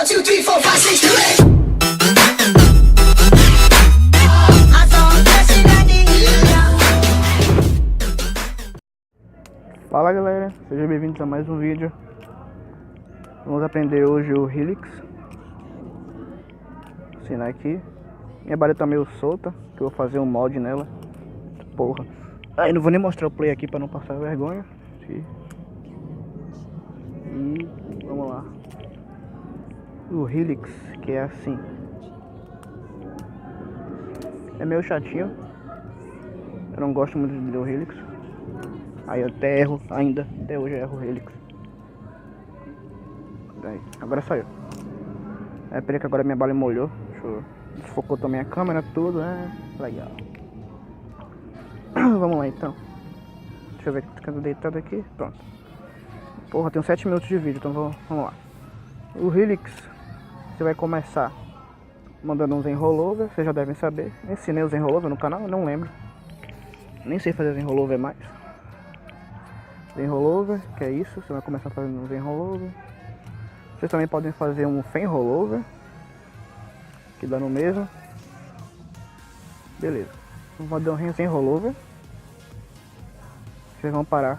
1, 2, 3, 4, 5, 6, 7. Fala galera, sejam bem-vindos a mais um vídeo. Vamos aprender hoje o Helix. Vou ensinar aqui. Minha barra tá meio solta, que eu vou fazer um mod nela. Porra. Aí não vou nem mostrar o play aqui pra não passar vergonha. E vamos lá. O Helix, que é assim. É meio chatinho. Eu não gosto muito de ler o Helix. Aí eu até erro ainda, até hoje eu erro o Helix. Aí, agora saiu. É, peraí que agora minha bala molhou. Desfocou também a câmera, tudo, legal. Vamos lá então. Deixa eu ver que tá deitado aqui, pronto. Porra, tem 7 minutos de vídeo, então vamos lá. O Helix, você vai começar mandando uns enrollover, vocês já devem saber. Ensinei os enrollover no canal, não lembro. Nem sei fazer os enrollover mais. Enrollover, que é isso, você vai começar fazendo uns enrollover. Vocês também podem fazer um fan rollover, que dá no mesmo. Beleza. Vou dar um enrollover. Vocês vão parar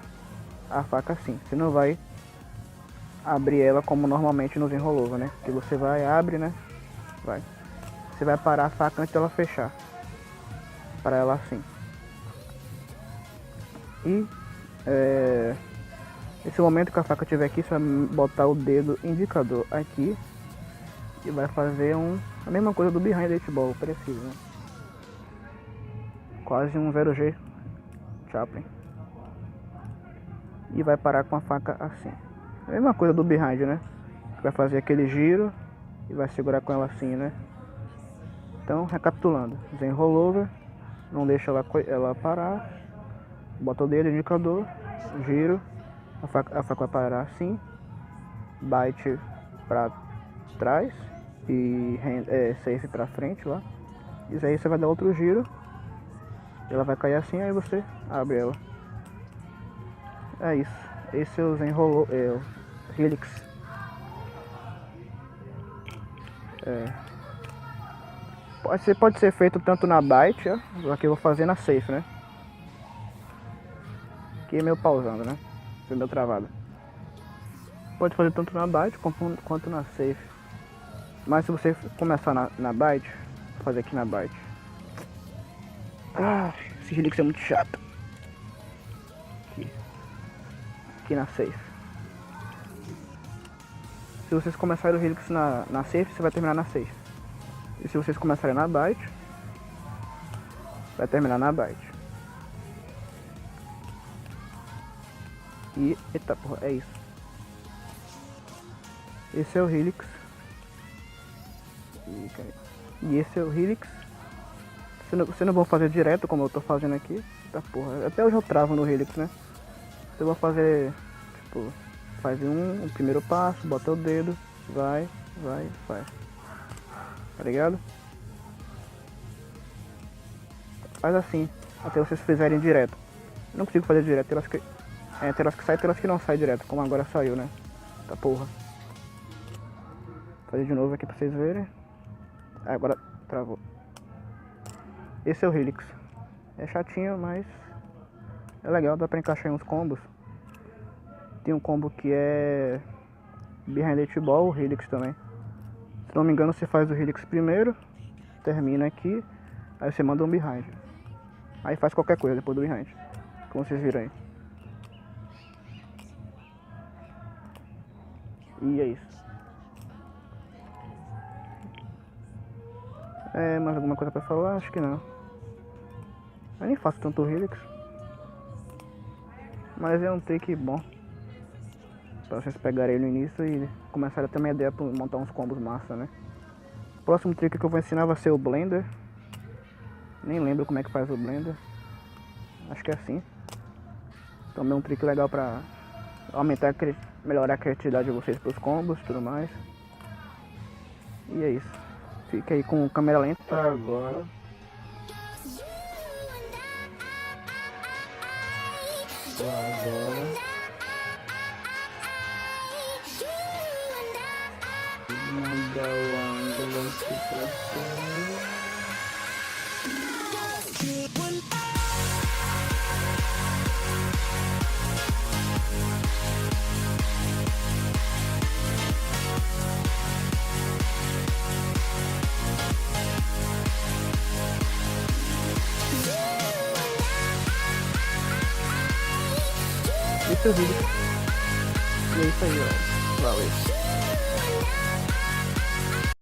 a faca assim. Você não vai abrir ela como normalmente nos enrollover, né? Que você vai, abre, né? Vai. Você vai parar a faca antes dela fechar. Para ela assim. E nesse momento que a faca estiver aqui, você vai botar o dedo indicador aqui e vai fazer a mesma coisa do behind the eight ball, preciso, né? Quase um 0G Chaplin. E vai parar com a faca assim. A mesma coisa do behind, né? Vai fazer aquele giro e vai segurar com ela assim, né? Então, recapitulando, desenrollover, não deixa ela parar. Bota o dedo indicador, giro, a faca vai parar assim, bite pra trás e safe pra frente lá. Isso aí você vai dar outro giro, ela vai cair assim, aí você abre ela. É isso, esse é o Helix. Pode ser feito tanto na bite, ó, aqui eu vou fazer na safe, né? Aqui é meio pausando, né? Foi meio travado. Pode fazer tanto na byte quanto na safe. Mas se você começar na byte, vou fazer aqui na byte. Esse Helix é muito chato. Aqui na safe. Se vocês começarem o Helix na safe, você vai terminar na safe. E se vocês começarem na byte, vai terminar na byte. E, eita porra, é isso. Esse é o Helix. E esse é o Helix. Vocês não vão fazer direto como eu tô fazendo aqui. Eita porra, até hoje eu travo no Helix, né? Eu vou fazer, tipo, faz o primeiro passo, bota o dedo, vai, faz. Tá ligado? Faz assim, até vocês fizerem direto. Eu não consigo fazer direto, telas que sai, telas que não sai direto, como agora saiu, né? Tá porra. Vou fazer de novo aqui pra vocês verem. Agora travou. Esse é o Helix. É chatinho, mas é legal, dá pra encaixar em uns combos. Tem um combo que é behind the eight ball, o Helix também. Se não me engano, você faz o Helix primeiro, termina aqui, aí você manda um behind. Aí faz qualquer coisa depois do behind, como vocês viram aí. E é isso. Mais alguma coisa pra falar? Acho que não. Eu nem faço tanto Helix. Mas é um take bom pra vocês pegarem ele no início e começarem a ter uma ideia pra montar uns combos massa, né? O próximo trick que eu vou ensinar vai ser o Blender. Nem lembro como é que faz o Blender. Acho que é assim. Também um trick legal pra melhorar a criatividade de vocês pros combos e tudo mais. E é isso. Fica aí com câmera lenta. Agora. Mudar o ângulo aqui pra cima. Esse é o vídeo. E é isso aí, ó. Valeu.